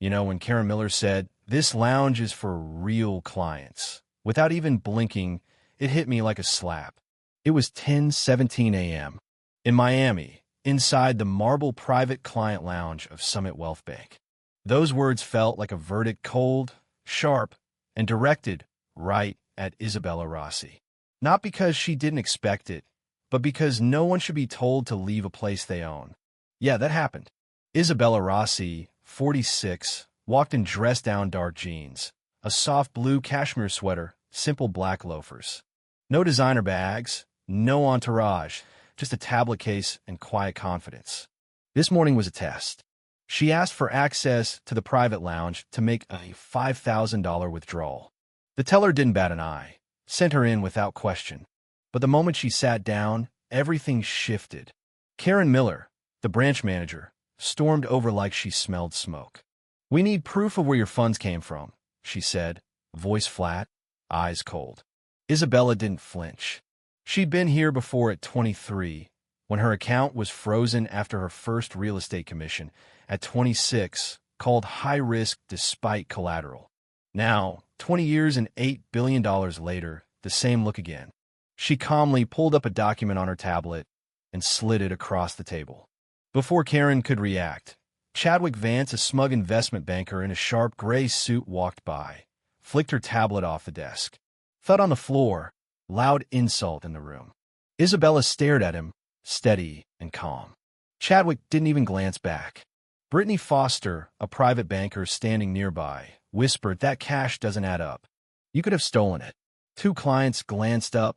When Karen Miller said, "This lounge is for real clients," without even blinking, it hit me like a slap. It was 10:17 a.m. in Miami, inside the marble private client lounge of Summit Wealth Bank. Those words felt like a verdict, cold, sharp, and directed right at Isabella Rossi. Not because she didn't expect it, but because no one should be told to leave a place they own. Yeah, that happened. Isabella Rossi, 46, walked in dress-down dark jeans, a soft blue cashmere sweater, simple black loafers. No designer bags, no entourage, just a tablet case and quiet confidence. This morning was a test. She asked for access to the private lounge to make a $5,000 withdrawal. The teller didn't bat an eye, sent her in without question. But the moment she sat down, everything shifted. Karen Miller, the branch manager, stormed over like she smelled smoke. "We need proof of where your funds came from," she said, voice flat, eyes cold. Isabella didn't flinch. She'd been here before at 23, when her account was frozen after her first real estate commission, at 26, called high risk despite collateral. Now, 20 years and $8 billion later, the same look again. She calmly pulled up a document on her tablet and slid it across the table. Before Karen could react, Chadwick Vance, a smug investment banker in a sharp gray suit, walked by, flicked her tablet off the desk. Thud on the floor, loud insult in the room. Isabella stared at him, steady and calm. Chadwick didn't even glance back. Brittany Foster, a private banker standing nearby, whispered, "That cash doesn't add up. You could have stolen it." Two clients glanced up.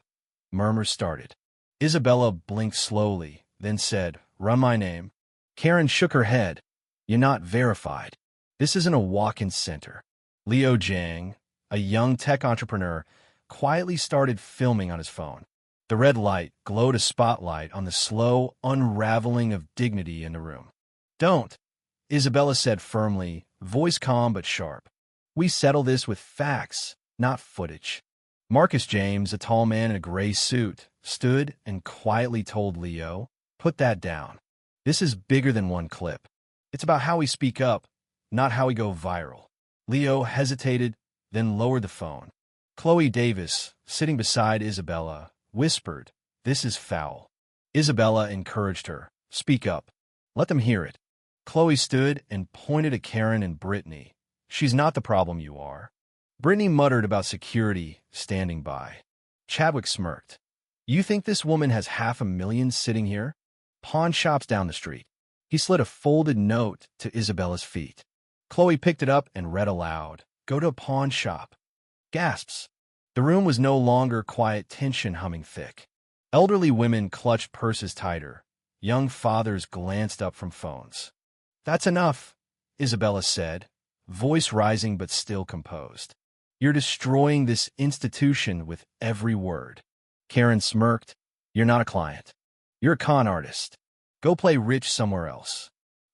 Murmurs started. Isabella blinked slowly, then said, "Run my name." Karen shook her head. "You're not verified. This isn't a walk-in center." Leo Jiang, a young tech entrepreneur, quietly started filming on his phone. The red light glowed a spotlight on the slow unraveling of dignity in the room. "Don't," Isabella said firmly, voice calm but sharp. "We settle this with facts, not footage." Marcus James, a tall man in a gray suit, stood and quietly told Leo, "Put that down. This is bigger than one clip. It's about how we speak up, not how we go viral." Leo hesitated, then lowered the phone. Chloe Davis, sitting beside Isabella, whispered, "This is foul." Isabella encouraged her, "Speak up. Let them hear it." Chloe stood and pointed at Karen and Brittany. "She's not the problem, you are." Brittany muttered about security, standing by. Chadwick smirked. "You think this woman has $500,000 sitting here? Pawn shops down the street." He slid a folded note to Isabella's feet. Chloe picked it up and read aloud, "Go to a pawn shop." Gasps. The room was no longer quiet, tension humming thick. Elderly women clutched purses tighter. Young fathers glanced up from phones. "That's enough," Isabella said, voice rising but still composed. "You're destroying this institution with every word." Karen smirked. "You're not a client. You're a con artist. Go play rich somewhere else."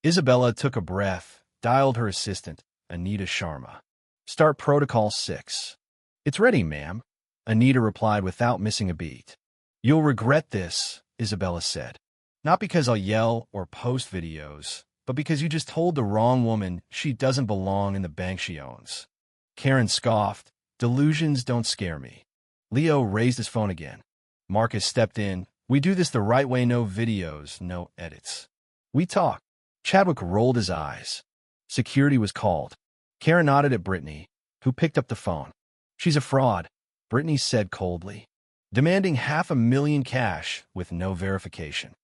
Isabella took a breath, dialed her assistant, Anita Sharma. "Start Protocol 6. "It's ready, ma'am," Anita replied without missing a beat. "You'll regret this," Isabella said. "Not because I'll yell or post videos, but because you just told the wrong woman she doesn't belong in the bank she owns." Karen scoffed, "Delusions don't scare me." Leo raised his phone again. Marcus stepped in. "We do this the right way, no videos, no edits. We talk." Chadwick rolled his eyes. Security was called. Karen nodded at Brittany, who picked up the phone. "She's a fraud," Brittany said coldly, demanding $500,000 cash with no verification.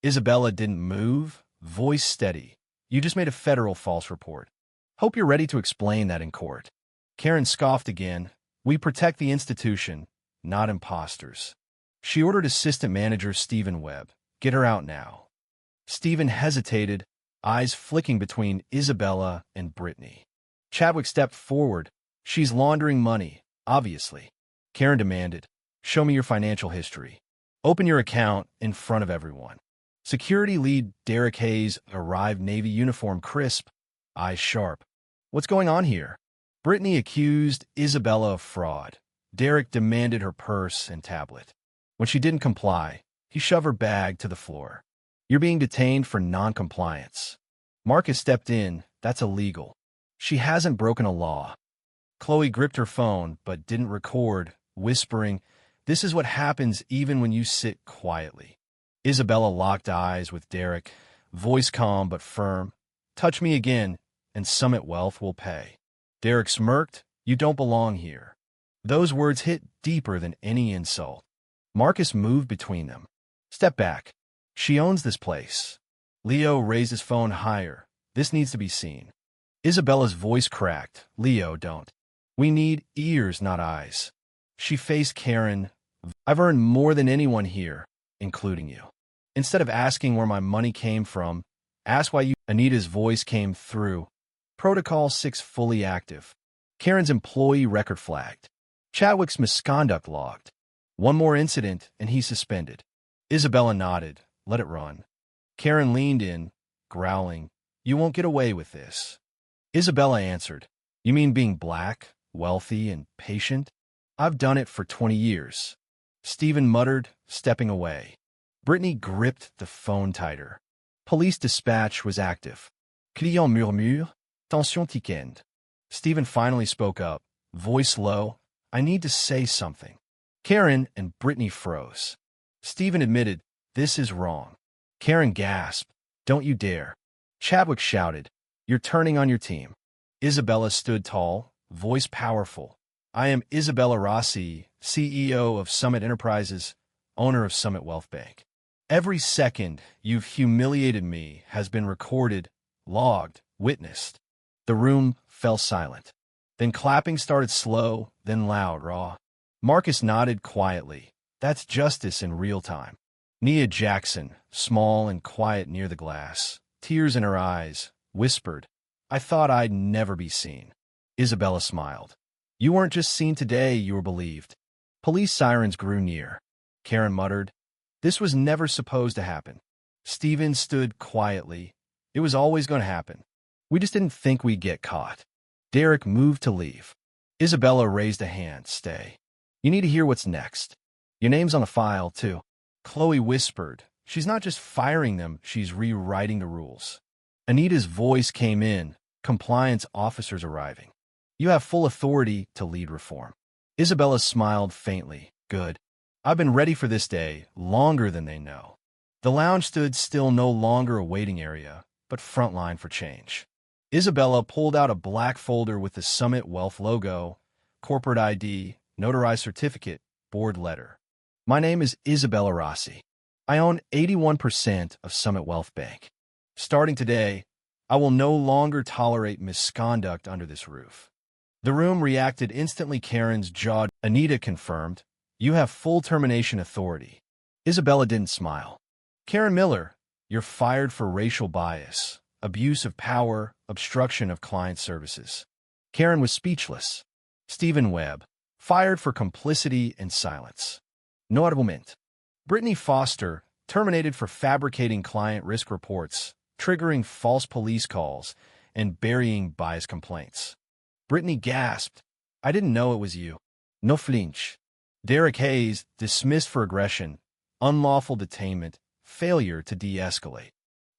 Isabella didn't move, voice steady. "You just made a federal false report. Hope you're ready to explain that in court." Karen scoffed again. "We protect the institution, not imposters." She ordered assistant manager Stephen Webb, "Get her out now." Stephen hesitated, eyes flicking between Isabella and Brittany. Chadwick stepped forward. "She's laundering money, obviously." Karen demanded, "Show me your financial history. Open your account in front of everyone." Security lead Derek Hayes arrived, Navy uniform crisp, eyes sharp. "What's going on here?" Brittany accused Isabella of fraud. Derek demanded her purse and tablet. When she didn't comply, he shoved her bag to the floor. "You're being detained for non-compliance." Marcus stepped in. "That's illegal." She hasn't broken a law. Chloe gripped her phone, but didn't record, whispering, "This is what happens even when you sit quietly." Isabella locked eyes with Derek, voice calm but firm. "Touch me again, and Summit Wealth will pay." Derek smirked. "You don't belong here." Those words hit deeper than any insult. Marcus moved between them. "Step back. She owns this place." Leo raised his phone higher. "This needs to be seen." Isabella's voice cracked. "Leo, don't. We need ears, not eyes." She faced Karen. "I've earned more than anyone here, including you. Instead of asking where my money came from, ask why you—" Anita's voice came through. "Protocol 6 fully active. Karen's employee record flagged. Chadwick's misconduct logged. One more incident, and he's suspended." Isabella nodded. "Let it run." Karen leaned in, growling, "You won't get away with this." Isabella answered, "You mean being black, wealthy, and patient? I've done it for 20 years. Stephen muttered, stepping away. Brittany gripped the phone tighter. Police dispatch was active. Client murmure, tension tickend. Stephen finally spoke up, voice low, "I need to say something." Karen and Brittany froze. Stephen admitted, "This is wrong." Karen gasped, "Don't you dare." Chadwick shouted, "You're turning on your team." Isabella stood tall, voice powerful. "I am Isabella Rossi, CEO of Summit Enterprises, owner of Summit Wealth Bank. Every second you've humiliated me has been recorded, logged, witnessed." The room fell silent. Then clapping started slow, then loud, raw. Marcus nodded quietly. "That's justice in real time." Nia Jackson, small and quiet near the glass, tears in her eyes, whispered, "I thought I'd never be seen." Isabella smiled. "You weren't just seen today, you were believed." Police sirens grew near. Karen muttered, "This was never supposed to happen." Stephen stood quietly. "It was always going to happen. We just didn't think we'd get caught." Derek moved to leave. Isabella raised a hand. "Stay. You need to hear what's next. Your name's on the file, too." Chloe whispered, "She's not just firing them, she's rewriting the rules." Anita's voice came in, "Compliance officers arriving. You have full authority to lead reform." Isabella smiled faintly. "Good. I've been ready for this day longer than they know." The lounge stood still, no longer a waiting area, but frontline for change. Isabella pulled out a black folder with the Summit Wealth logo, corporate ID, notarized certificate, board letter. "My name is Isabella Rossi. I own 81% of Summit Wealth Bank. Starting today, I will no longer tolerate misconduct under this roof." The room reacted instantly. Karen's jaw. Anita confirmed, "You have full termination authority." Isabella didn't smile. "Karen Miller, you're fired for racial bias, abuse of power, obstruction of client services." Karen was speechless. Stephen Webb, fired for complicity and silence. No argument. Brittany Foster, terminated for fabricating client risk reports, triggering false police calls, and burying bias complaints. Brittany gasped, "I didn't know it was you." No flinch. Derek Hayes, dismissed for aggression, unlawful detainment, failure to de-escalate.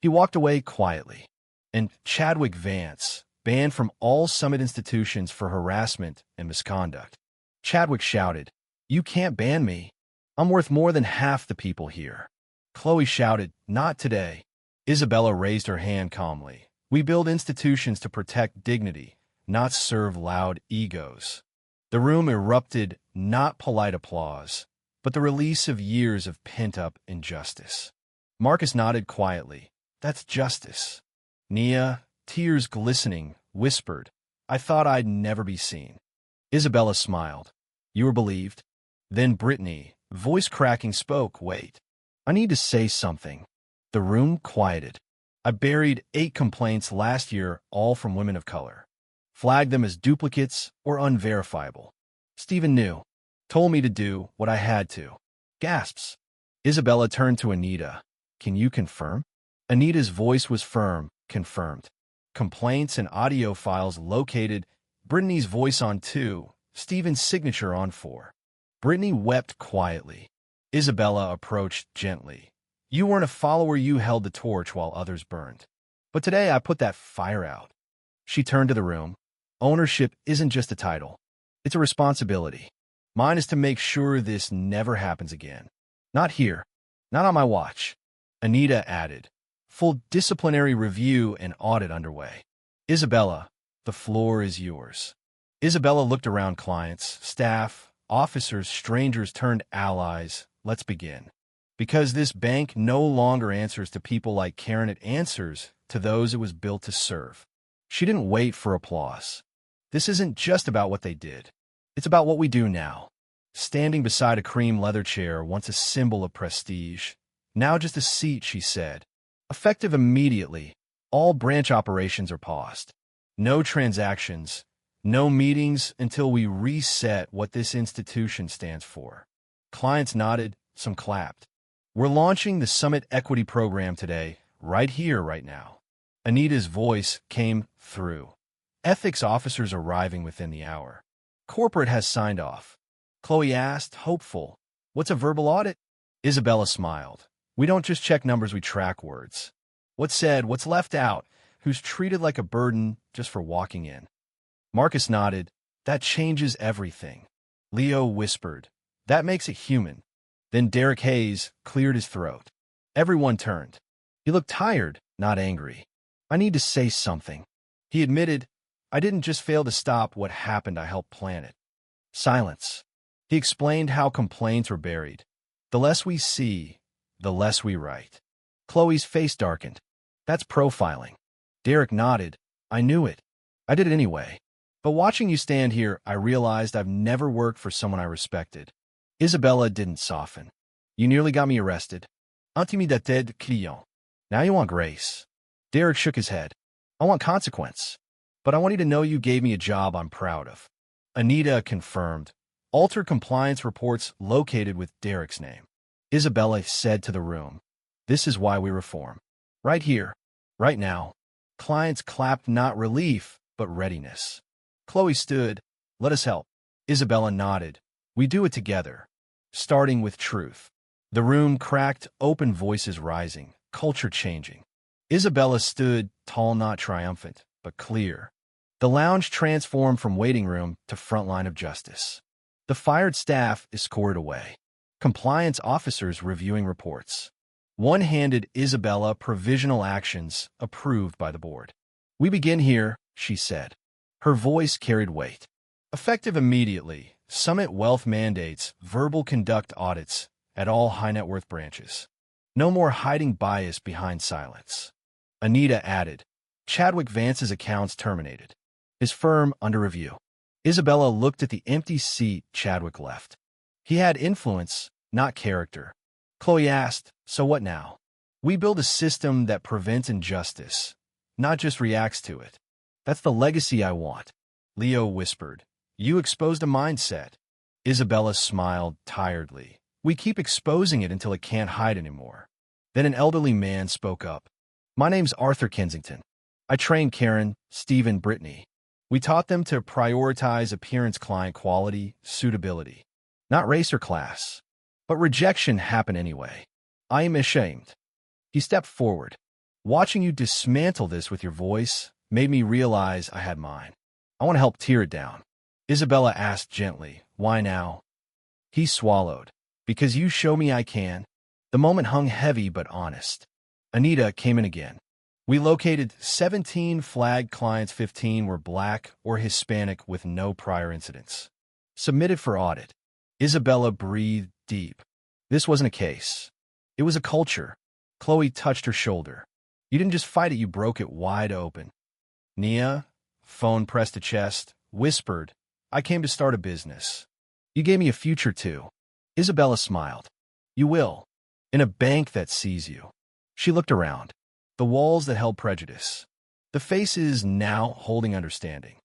He walked away quietly. And Chadwick Vance, banned from all Summit institutions for harassment and misconduct. Chadwick shouted, "You can't ban me. I'm worth more than half the people here." Chloe shouted, "Not today." Isabella raised her hand calmly. "We build institutions to protect dignity, not serve loud egos." The room erupted, not polite applause, but the release of years of pent-up injustice. Marcus nodded quietly. "That's justice." Nia, tears glistening, whispered, "I thought I'd never be seen." Isabella smiled. "You were believed." Then Brittany, voice cracking, spoke, "Wait. I need to say something." The room quieted. "I buried 8 complaints last year, all from women of color. Flagged them as duplicates or unverifiable. Stephen knew. Told me to do what I had to." Gasps. Isabella turned to Anita. "Can you confirm?" Anita's voice was firm. "Confirmed. Complaints and audio files located. Brittany's voice on 2, Stephen's signature on 4. Brittany wept quietly. Isabella approached gently. "You weren't a follower, you held the torch while others burned. But today I put that fire out." She turned to the room. Ownership isn't just a title. It's a responsibility. Mine is to make sure this never happens again. Not here. Not on my watch. Anita added. Full disciplinary review and audit underway. Isabella, the floor is yours. Isabella looked around clients, staff, officers, strangers turned allies. Let's begin. Because this bank no longer answers to people like Karen, it answers to those it was built to serve. She didn't wait for applause. This isn't just about what they did. It's about what we do now. Standing beside a cream leather chair, once a symbol of prestige, now just a seat, she said. Effective immediately, all branch operations are paused. No transactions, no meetings until we reset what this institution stands for. Clients nodded, some clapped. We're launching the Summit Equity Program today, right here, right now. Anita's voice came through. Ethics officers arriving within the hour. Corporate has signed off. Chloe asked, hopeful. What's a verbal audit? Isabella smiled. We don't just check numbers, we track words. What's said, what's left out, who's treated like a burden just for walking in. Marcus nodded. That changes everything. Leo whispered. That makes it human. Then Derek Hayes cleared his throat. Everyone turned. He looked tired, not angry. I need to say something. He admitted, I didn't just fail to stop what happened, I helped plan it. Silence. He explained how complaints were buried. The less we see, the less we write. Chloe's face darkened. That's profiling. Derek nodded. I knew it. I did it anyway. But watching you stand here, I realized I've never worked for someone I respected. Isabella didn't soften. You nearly got me arrested. Intimidate de client. Now you want grace. Derek shook his head. I want consequence. But I want you to know you gave me a job I'm proud of. Anita confirmed. Altered compliance reports located with Derek's name. Isabella said to the room. This is why we reform. Right here. Right now. Clients clapped, not relief, but readiness. Chloe stood. Let us help. Isabella nodded. We do it together. Starting with truth. The room cracked, open voices rising, culture changing. Isabella stood, tall, not triumphant, but clear. The lounge transformed from waiting room to front line of justice. The fired staff escorted away. Compliance officers reviewing reports. One handed Isabella provisional actions approved by the board. We begin here, she said. Her voice carried weight. Effective immediately, Summit Wealth mandates verbal conduct audits at all high-net-worth branches. No more hiding bias behind silence. Anita added. Chadwick Vance's accounts terminated. His firm under review. Isabella looked at the empty seat Chadwick left. He had influence, not character. Chloe asked, so what now? We build a system that prevents injustice, not just reacts to it. That's the legacy I want. Leo whispered. You exposed a mindset. Isabella smiled tiredly. We keep exposing it until it can't hide anymore. Then an elderly man spoke up. My name's Arthur Kensington. I trained Karen, Steve, and Brittany. We taught them to prioritize appearance, client quality, suitability. Not race or class. But rejection happened anyway. I am ashamed. He stepped forward. Watching you dismantle this with your voice made me realize I had mine. I want to help tear it down. Isabella asked gently, why now? He swallowed. Because you show me I can. The moment hung heavy but honest. Anita came in again. We located 17 flagged clients, 15 were Black or Hispanic with no prior incidents. Submitted for audit. Isabella breathed deep. This wasn't a case. It was a culture. Chloe touched her shoulder. You didn't just fight it, you broke it wide open. Nia, phone pressed to chest, whispered, I came to start a business. You gave me a future too. Isabella smiled. You will. In a bank that sees you. She looked around. The walls that held prejudice. The faces now holding understanding.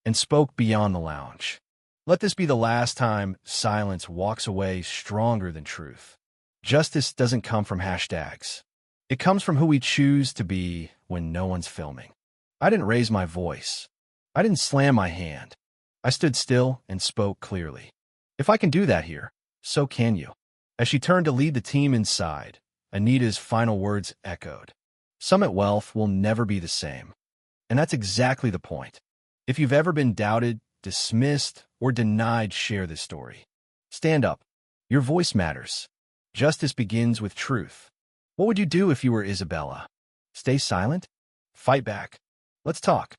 And spoke beyond the lounge. Let this be the last time silence walks away stronger than truth. Justice doesn't come from hashtags. It comes from who we choose to be when no one's filming. I didn't raise my voice. I didn't slam my hand. I stood still and spoke clearly. If I can do that here, so can you. As she turned to lead the team inside, Anita's final words echoed. Summit Wealth will never be the same. And that's exactly the point. If you've ever been doubted, dismissed, or denied, share this story. Stand up. Your voice matters. Justice begins with truth. What would you do if you were Isabella? Stay silent? Fight back. Let's talk.